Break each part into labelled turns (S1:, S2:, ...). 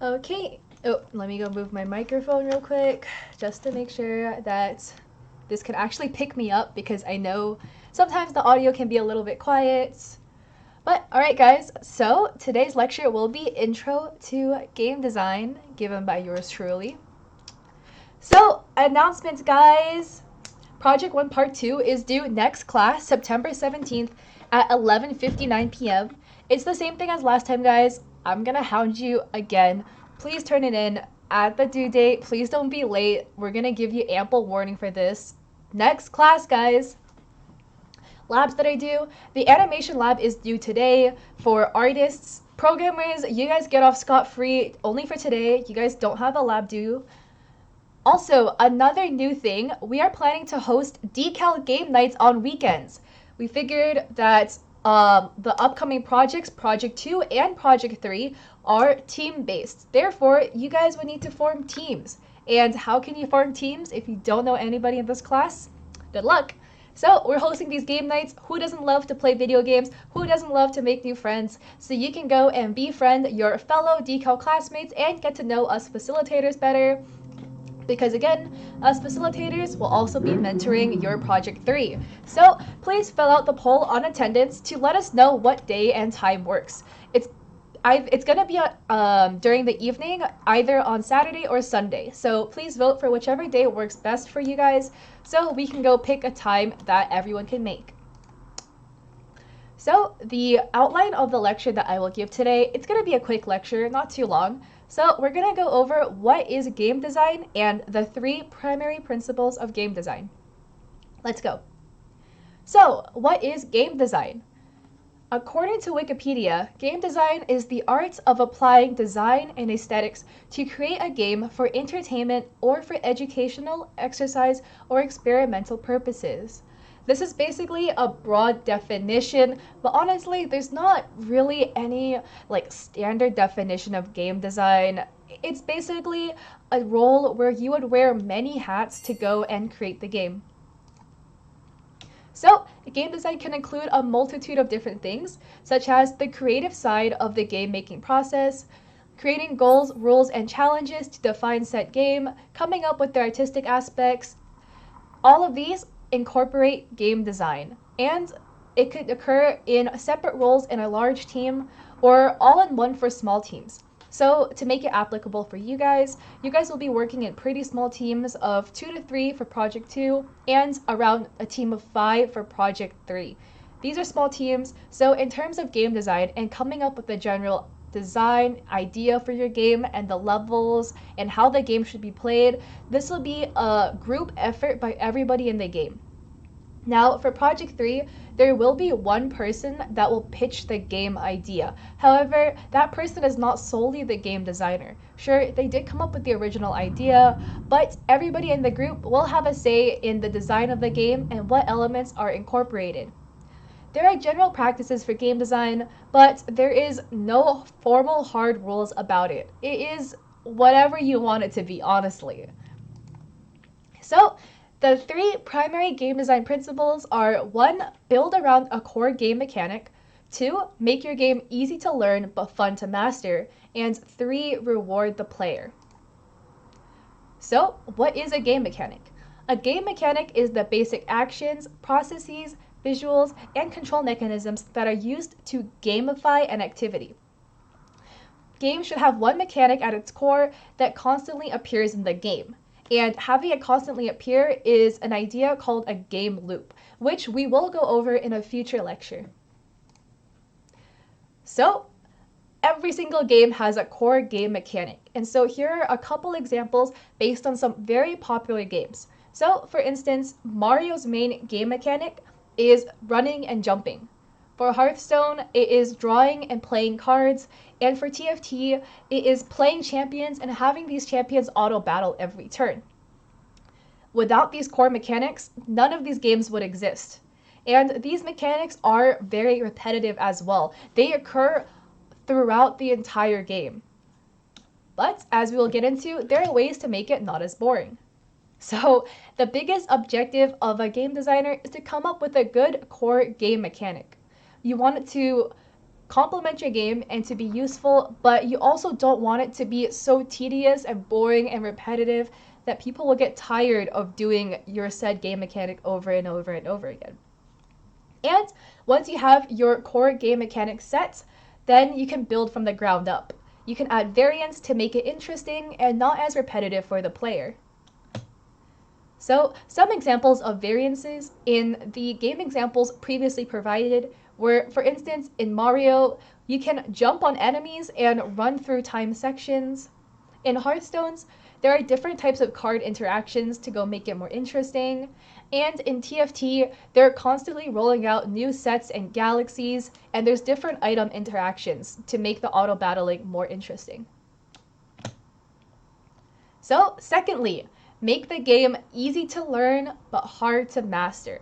S1: Okay. Oh, let me go move my microphone real quick just to make sure that this can actually pick me up because I know sometimes the audio can be a little bit quiet. But alright guys, so today's lecture will be Intro to Game Design given by yours truly. So, announcements guys! Project 1 Part 2 is due next class, September 17th at 11:59 p.m. It's the same thing as last time, guys. I'm gonna hound you again. Please turn it in at the due date. Please don't be late. We're gonna give you ample warning for this. Next class, guys. Labs that I do. The animation lab is due today for artists. Programmers, you guys get off scot-free only for today. You guys don't have a lab due. Also, another new thing, we are planning to host decal game nights on weekends. We figured that the upcoming projects, Project 2 and Project 3, are team-based. Therefore, you guys would need to form teams. And how can you form teams if you don't know anybody in this class? Good luck! So we're hosting these game nights. Who doesn't love to play video games? Who doesn't love to make new friends? So you can go and befriend your fellow decal classmates and get to know us facilitators better. Because again, us facilitators will also be mentoring your Project 3. So please fill out the poll on attendance to let us know what day and time works. It's going to be during the evening, either on Saturday or Sunday. So please vote for whichever day works best for you guys so we can go pick a time that everyone can make. So the outline of the lecture that I will give today, it's going to be a quick lecture, not too long. So we're going to go over what is game design and the 3 primary principles of game design. Let's go. So what is game design? According to Wikipedia, game design is the art of applying design and aesthetics to create a game for entertainment or for educational, exercise, or experimental purposes. This is basically a broad definition, but honestly, there's not really any standard definition of game design. It's basically a role where you would wear many hats to go and create the game. So, game design can include a multitude of different things, such as the creative side of the game making process, creating goals, rules, and challenges to define said game, coming up with the artistic aspects. All of these incorporate game design, and it could occur in separate roles in a large team or all in one for small teams. So to make it applicable for you guys will be working in pretty small teams of 2 to 3 for Project 2 and around a team of 5 for Project 3. These are small teams, so in terms of game design and coming up with a general design idea for your game and the levels and how the game should be played, this will be a group effort by everybody in the game. Now, for Project 3, there will be one person that will pitch the game idea. However, that person is not solely the game designer. Sure, they did come up with the original idea, but everybody in the group will have a say in the design of the game and what elements are incorporated. There are general practices for game design, but there is no formal hard rules about it. It is whatever you want it to be, honestly. So, the 3 primary game design principles are 1. Build around a core game mechanic, 2. Make your game easy to learn but fun to master, and 3. Reward the player. So, what is a game mechanic? A game mechanic is the basic actions, processes, visuals, and control mechanisms that are used to gamify an activity. Games should have one mechanic at its core that constantly appears in the game. And having it constantly appear is an idea called a game loop, which we will go over in a future lecture. So, every single game has a core game mechanic. And so here are a couple examples based on some very popular games. So, for instance, Mario's main game mechanic is running and jumping. For Hearthstone, it is drawing and playing cards, and for TFT, it is playing champions and having these champions auto-battle every turn. Without these core mechanics, none of these games would exist. And these mechanics are very repetitive as well. They occur throughout the entire game. But, as we will get into, there are ways to make it not as boring. So, the biggest objective of a game designer is to come up with a good core game mechanic. You want it to complement your game and to be useful, but you also don't want it to be so tedious and boring and repetitive that people will get tired of doing your said game mechanic over and over and over again. And once you have your core game mechanics set, then you can build from the ground up. You can add variance to make it interesting and not as repetitive for the player. So some examples of variances in the game examples previously provided were, for instance, in Mario, you can jump on enemies and run through time sections. In Hearthstones, there are different types of card interactions to go make it more interesting. And in TFT, they're constantly rolling out new sets and galaxies, and there's different item interactions to make the auto battling more interesting. So, secondly, make the game easy to learn but hard to master.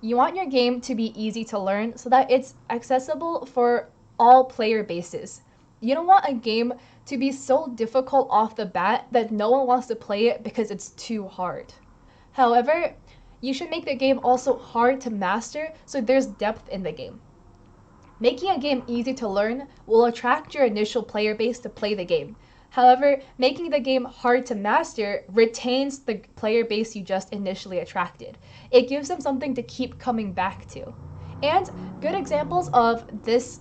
S1: You want your game to be easy to learn so that it's accessible for all player bases. You don't want a game to be so difficult off the bat that no one wants to play it because it's too hard. However, you should make the game also hard to master so there's depth in the game. Making a game easy to learn will attract your initial player base to play the game. However, making the game hard to master retains the player base you just initially attracted. It gives them something to keep coming back to. And good examples of this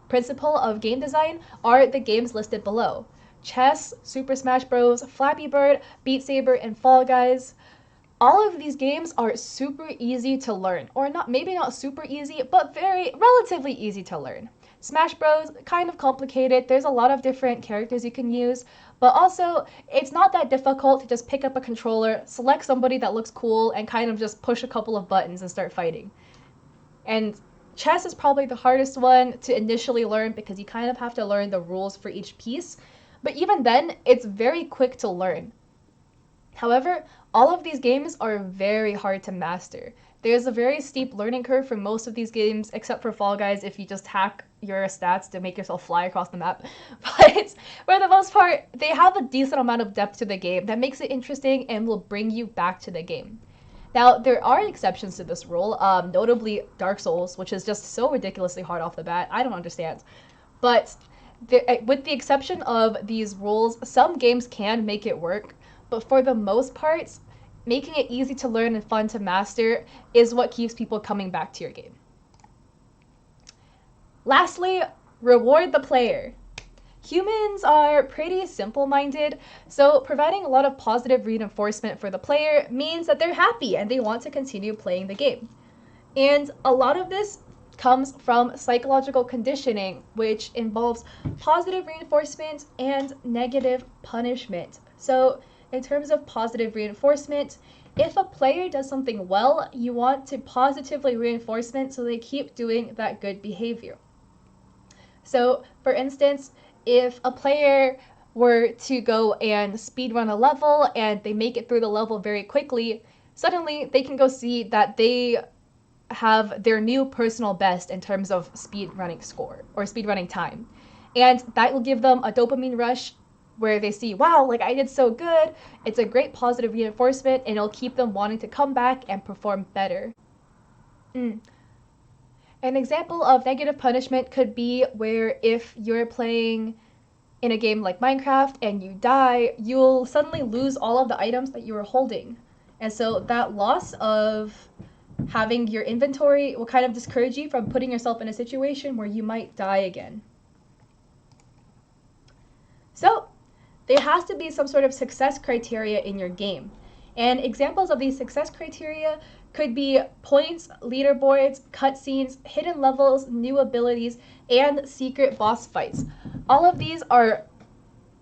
S1: principle of game design are the games listed below: Chess, Super Smash Bros., Flappy Bird, Beat Saber, and Fall Guys. All of these games are super easy to learn, or maybe not super easy, but relatively easy to learn. Smash Bros, kind of complicated. There's a lot of different characters you can use, but also it's not that difficult to just pick up a controller, select somebody that looks cool, and kind of just push a couple of buttons and start fighting. And chess is probably the hardest one to initially learn because you kind of have to learn the rules for each piece, but even then, it's very quick to learn. However, all of these games are very hard to master. There's a very steep learning curve for most of these games, except for Fall Guys if you just hack your stats to make yourself fly across the map. But for the most part, they have a decent amount of depth to the game that makes it interesting and will bring you back to the game. Now, there are exceptions to this rule, notably Dark Souls, which is just so ridiculously hard off the bat. I don't understand. But with the exception of these rules, some games can make it work, but for the most part, making it easy to learn and fun to master is what keeps people coming back to your game. Lastly, reward the player. Humans are pretty simple-minded, so providing a lot of positive reinforcement for the player means that they're happy and they want to continue playing the game. And a lot of this comes from psychological conditioning, which involves positive reinforcement and negative punishment. So in terms of positive reinforcement, if a player does something well, you want to positively reinforcement so they keep doing that good behavior. So, for instance, if a player were to go and speedrun a level and they make it through the level very quickly, suddenly they can go see that they have their new personal best in terms of speedrunning score or speedrunning time. And that will give them a dopamine rush where they see, wow, like I did so good. It's a great positive reinforcement and it'll keep them wanting to come back and perform better. An example of negative punishment could be where if you're playing in a game like Minecraft and you die, you'll suddenly lose all of the items that you were holding. And so that loss of having your inventory will kind of discourage you from putting yourself in a situation where you might die again. So there has to be some sort of success criteria in your game. And examples of these success criteria could be points, leaderboards, cutscenes, hidden levels, new abilities, and secret boss fights. All of these are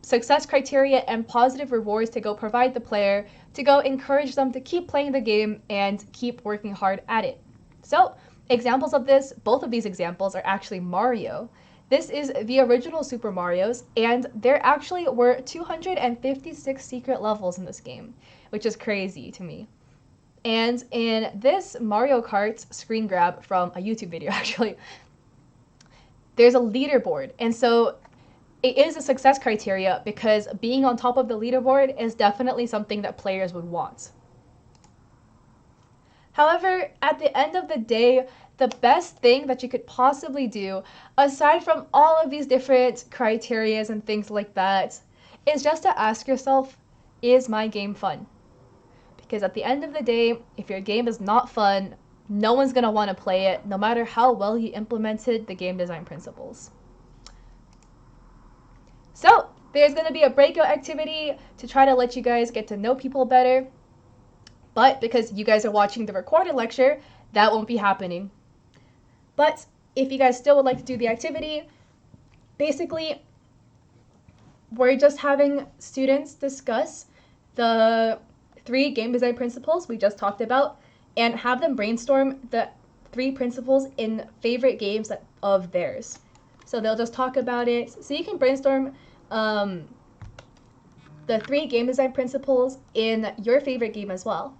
S1: success criteria and positive rewards to go provide the player, to go encourage them to keep playing the game and keep working hard at it. So, examples of this, both of these examples are actually Mario. This is the original Super Mario's, and there actually were 256 secret levels in this game, which is crazy to me. And in this Mario Kart screen grab from a YouTube video, actually, there's a leaderboard. And so it is a success criteria because being on top of the leaderboard is definitely something that players would want. However, at the end of the day, the best thing that you could possibly do, aside from all of these different criterias and things like that, is just to ask yourself, is my game fun? Because at the end of the day, if your game is not fun, no one's going to want to play it, no matter how well you implemented the game design principles. So, there's going to be a breakout activity to try to let you guys get to know people better. But because you guys are watching the recorded lecture, that won't be happening. But if you guys still would like to do the activity, basically, we're just having students discuss the 3 game design principles we just talked about and have them brainstorm the 3 principles in favorite games of theirs. So they'll just talk about it. So you can brainstorm the 3 game design principles in your favorite game as well.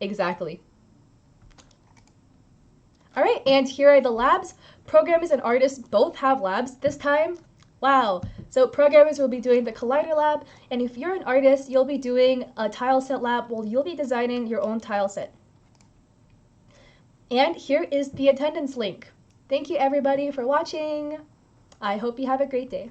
S1: Exactly. All right, and here are the labs. Programmers and artists both have labs this time. Wow. So programmers will be doing the Collider lab, and if you're an artist, you'll be doing a tile set lab. Well, you'll be designing your own tile set. And here is the attendance link. Thank you everybody for watching. I hope you have a great day.